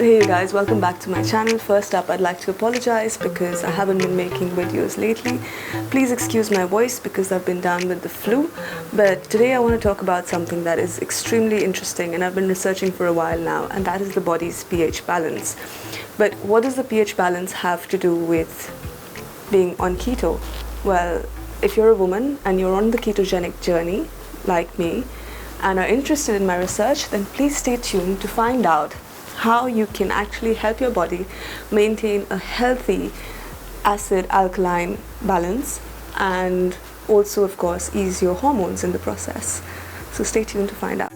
Hey guys, welcome back to my channel. First up, I'd like to apologize because I haven't been making videos lately. Please excuse my voice because I've been down with the flu. But today I want to talk about something that is extremely interesting and I've been researching for a while now, and that is the body's pH balance. But what does the pH balance have to do with being on keto? Well, if you're a woman and you're on the ketogenic journey, like me, and are interested in my research, then please stay tuned to find out how you can actually help your body maintain a healthy acid-alkaline balance and also, of course, ease your hormones in the process. So stay tuned to find out.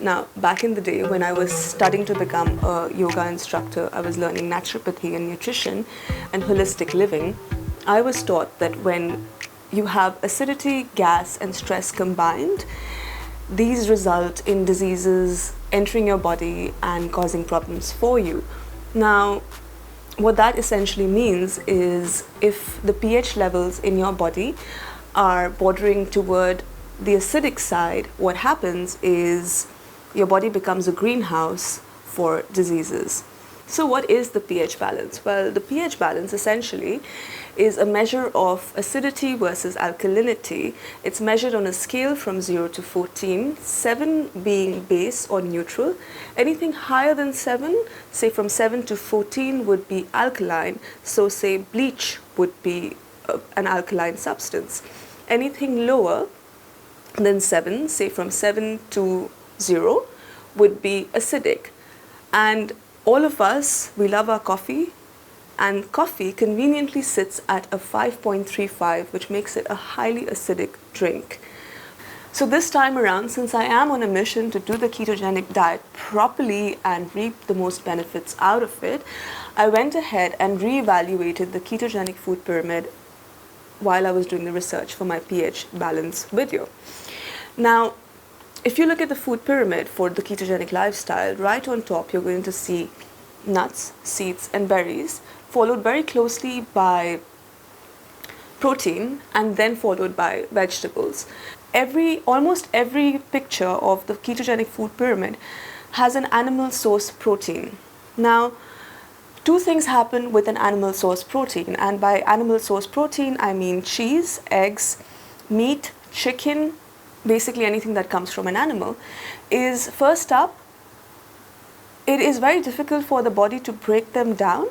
Now, back in the day when I was studying to become a yoga instructor, I was learning naturopathy and nutrition and holistic living. I was taught that when you have acidity, gas, and stress combined, these result in diseases entering your body and causing problems for you. Now, what that essentially means is if the pH levels in your body are bordering toward the acidic side, what happens is your body becomes a greenhouse for diseases. So what is the pH balance? Well, the pH balance essentially is a measure of acidity versus alkalinity. It's measured on a scale from 0 to 14, 7 being base or neutral. Anything higher than 7, say from 7 to 14, would be alkaline. So say bleach would be an alkaline substance. Anything lower than 7, say from 7 to 0, would be acidic. And all of us, we love our coffee, and coffee conveniently sits at a 5.35, which makes it a highly acidic drink. So this time around, since I am on a mission to do the ketogenic diet properly and reap the most benefits out of it, I went ahead and reevaluated the ketogenic food pyramid while I was doing the research for my pH balance video. Now, if you look at the food pyramid for the ketogenic lifestyle, right on top you're going to see nuts, seeds, and berries, followed very closely by protein, and then followed by vegetables. Almost every picture of the ketogenic food pyramid has an animal source protein. Now, two things happen with an animal source protein, and by animal source protein I mean cheese, eggs, meat, chicken, basically anything that comes from an animal. Is first up, it is very difficult for the body to break them down,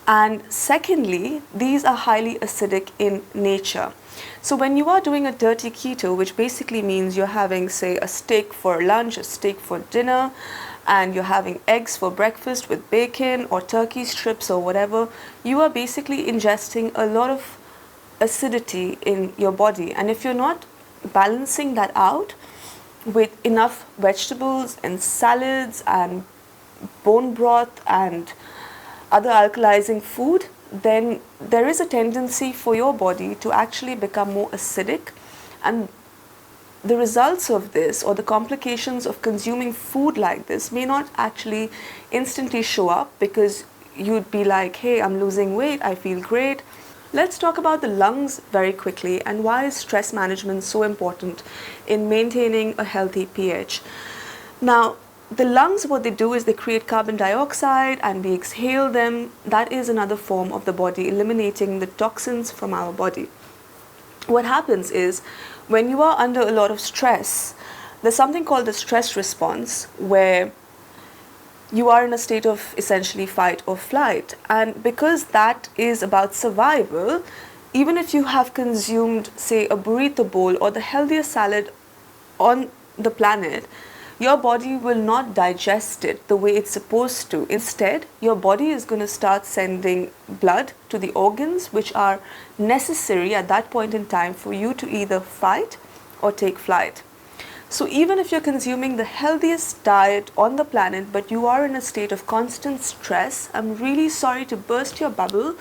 and secondly, these are highly acidic in nature. So when you are doing a dirty keto, which basically means you're having, say, a steak for lunch, a steak for dinner, and you're having eggs for breakfast with bacon or turkey strips or whatever, you are basically ingesting a lot of acidity in your body. And if you're not balancing that out with enough vegetables and salads and bone broth and other alkalizing food, then there is a tendency for your body to actually become more acidic, and the results of this or the complications of consuming food like this may not actually instantly show up, because you'd be like, hey, I'm losing weight, I feel great. Let's talk about the lungs very quickly, and why is stress management so important in maintaining a healthy pH. Now, the lungs, what they do is they create carbon dioxide and we exhale them. That is another form of the body eliminating the toxins from our body. What happens is when you are under a lot of stress, there's something called the stress response, where you are in a state of essentially fight or flight. And because that is about survival, even if you have consumed, say, a burrito bowl or the healthiest salad on the planet, your body will not digest it the way it's supposed to. Instead, your body is going to start sending blood to the organs which are necessary at that point in time for you to either fight or take flight. So even if you're consuming the healthiest diet on the planet, but you are in a state of constant stress, I'm really sorry to burst your bubble,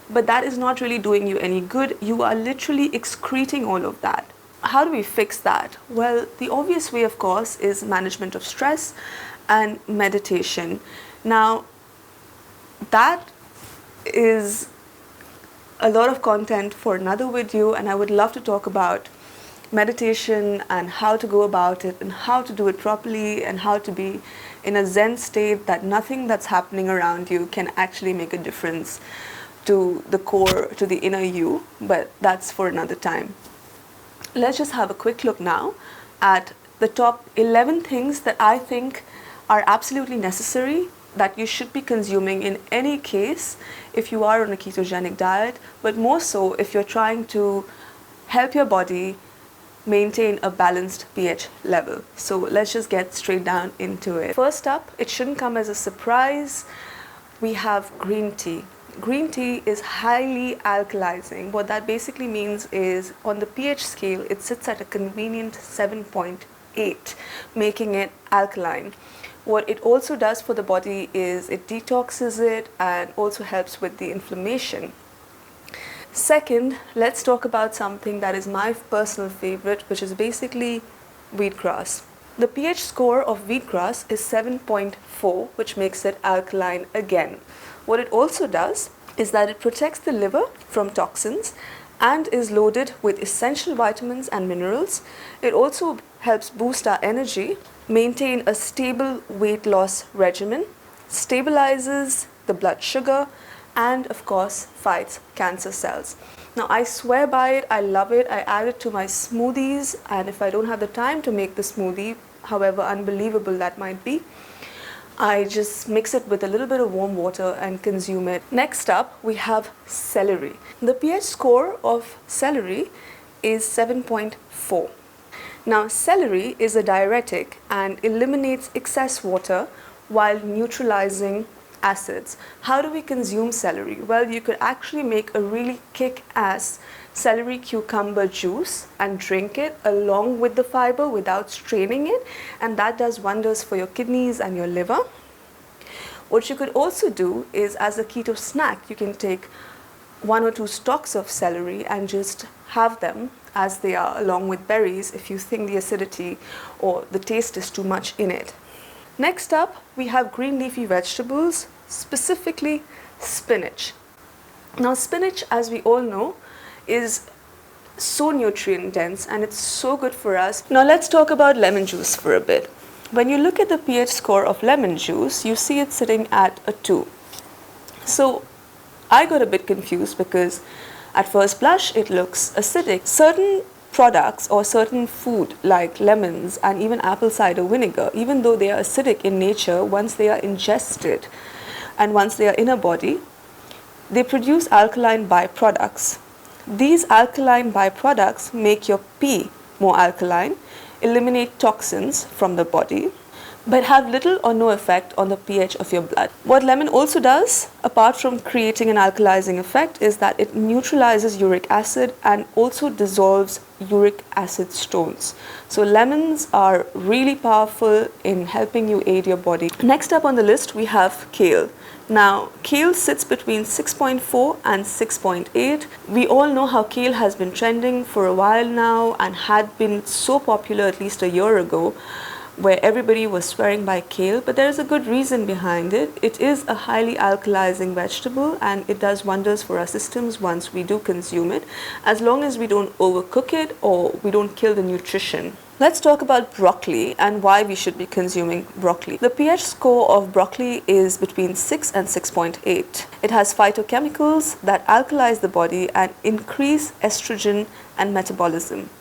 but that is not really doing you any good. You are literally excreting all of that. How do we fix that? Well, the obvious way, of course, is management of stress and meditation. Now, that is a lot of content for another video, and I would love to talk about meditation and how to go about it and how to do it properly and how to be in a Zen state that nothing that's happening around you can actually make a difference to the core, to the inner you, but that's for another time. Let's just have a quick look now at the top 11 things that I think are absolutely necessary that you should be consuming in any case if you are on a ketogenic diet, but more so if you're trying to help your body maintain a balanced pH level. So let's just get straight down into it. First up, it shouldn't come as a surprise, we have green tea. Green tea is highly alkalizing. What that basically means is on the pH scale, it sits at a convenient 7.8, making it alkaline. What it also does for the body is it detoxes it and also helps with the inflammation. Second, let's talk about something that is my personal favorite, which is basically wheatgrass. The pH score of wheatgrass is 7.4, which makes it alkaline again. What it also does is that it protects the liver from toxins and is loaded with essential vitamins and minerals. It also helps boost our energy, maintain a stable weight loss regimen, stabilizes the blood sugar, and of course fights cancer cells. Now I swear by it, I love it, I add it to my smoothies, and if I don't have the time to make the smoothie, however unbelievable that might be, I just mix it with a little bit of warm water and consume it. Next up, we have celery. The pH score of celery is 7.4. Now, celery is a diuretic and eliminates excess water while neutralizing acids. How do we consume celery? Well, you could actually make a really kick-ass celery cucumber juice and drink it along with the fiber without straining it, and that does wonders for your kidneys and your liver. What you could also do is, as a keto snack, you can take 1 or 2 stalks of celery and just have them as they are along with berries if you think the acidity or the taste is too much in it. Next up, we have green leafy vegetables, specifically spinach. Now spinach, as we all know, is so nutrient dense and it's so good for us. Now let's talk about lemon juice for a bit. When you look at the pH score of lemon juice, you see it sitting at a 2. So I got a bit confused because at first blush it looks acidic. Certain products or certain food like lemons and even apple cider vinegar, even though they are acidic in nature, once they are ingested and once they are in a body, they produce alkaline byproducts. These alkaline byproducts make your pee more alkaline, eliminate toxins from the body, but have little or no effect on the pH of your blood. What lemon also does, apart from creating an alkalizing effect, is that it neutralizes uric acid and also dissolves uric acid stones. So lemons are really powerful in helping you aid your body. Next up on the list, we have kale. Now, kale sits between 6.4 and 6.8. We all know how kale has been trending for a while now and had been so popular at least a year ago, where everybody was swearing by kale, but there is a good reason behind it. It is a highly alkalizing vegetable and it does wonders for our systems once we do consume it, as long as we don't overcook it or we don't kill the nutrition. Let's talk about broccoli and why we should be consuming broccoli. The pH score of broccoli is between 6 and 6.8. It has phytochemicals that alkalize the body and increase estrogen and metabolism.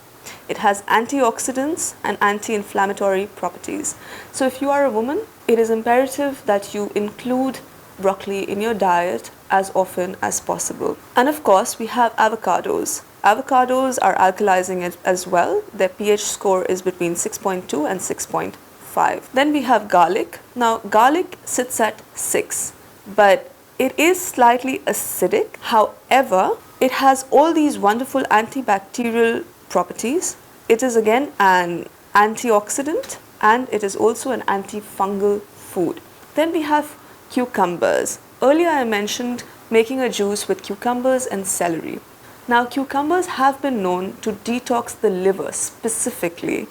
It has antioxidants and anti-inflammatory properties. So if you are a woman, it is imperative that you include broccoli in your diet as often as possible. And of course, we have avocados. Avocados are alkalizing as well. Their pH score is between 6.2 and 6.5. Then we have garlic. Now, garlic sits at 6, but it is slightly acidic. However, it has all these wonderful antibacterial properties. It is again an antioxidant and it is also an antifungal food. Then we have cucumbers. Earlier I mentioned making a juice with cucumbers and celery. Now cucumbers have been known to detox the liver specifically.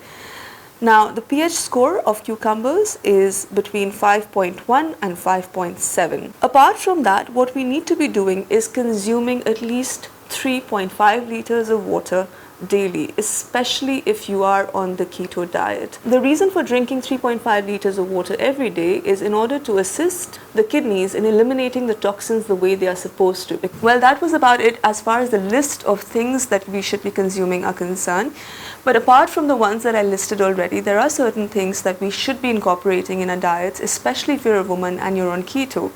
Now, the pH score of cucumbers is between 5.1 and 5.7. Apart from that, what we need to be doing is consuming at least 3.5 liters of water daily, especially if you are on the keto diet. The reason for drinking 3.5 liters of water every day is in order to assist the kidneys in eliminating the toxins the way they are supposed to. Well, that was about it as far as the list of things that we should be consuming are concerned. But apart from the ones that I listed already, there are certain things that we should be incorporating in our diets, especially if you're a woman and you're on keto.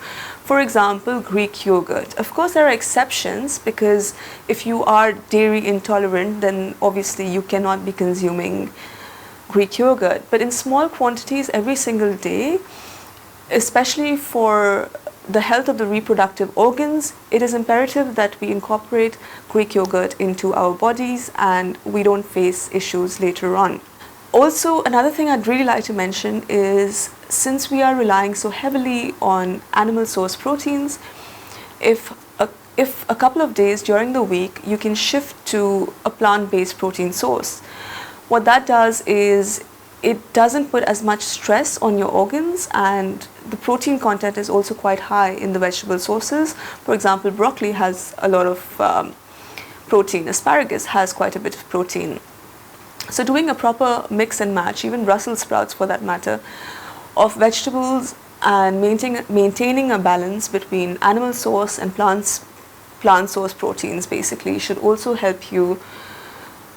For example, Greek yogurt. Of course, there are exceptions, because if you are dairy intolerant, then obviously you cannot be consuming Greek yogurt. But in small quantities every single day, especially for the health of the reproductive organs, it is imperative that we incorporate Greek yogurt into our bodies and we don't face issues later on. Also, another thing I'd really like to mention is, since we are relying so heavily on animal source proteins, if a couple of days during the week you can shift to a plant-based protein source, what that does is it doesn't put as much stress on your organs, and the protein content is also quite high in the vegetable sources. For example, broccoli has a lot of protein. Asparagus has quite a bit of protein. So doing a proper mix and match, even Brussels sprouts for that matter, of vegetables, and maintaining a balance between animal source and plant source proteins basically should also help you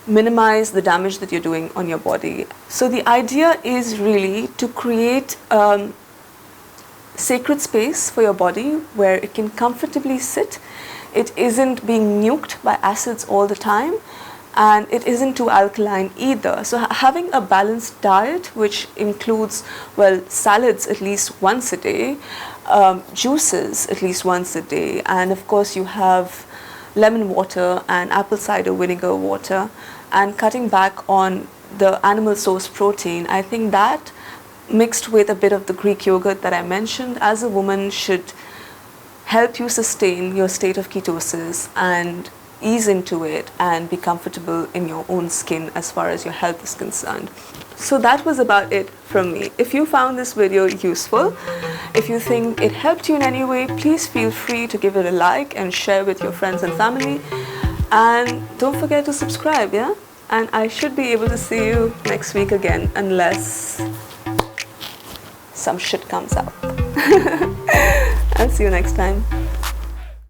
minimize the damage that you're doing on your body. So the idea is really to create sacred space for your body where it can comfortably sit. It isn't being nuked by acids all the time, and it isn't too alkaline either. So having a balanced diet, which includes, well, salads at least once a day, juices at least once a day, and of course you have lemon water and apple cider vinegar water, and cutting back on the animal source protein. I think that, mixed with a bit of the Greek yogurt that I mentioned, as a woman should help you sustain your state of ketosis and ease into it and be comfortable in your own skin as far as your health is concerned. So that was about it from me. If you found this video useful, if you think it helped you in any way, please feel free to give it a like and share with your friends and family. And don't forget to subscribe, yeah? And I should be able to see you next week again, unless some shit comes out. I'll see you next time.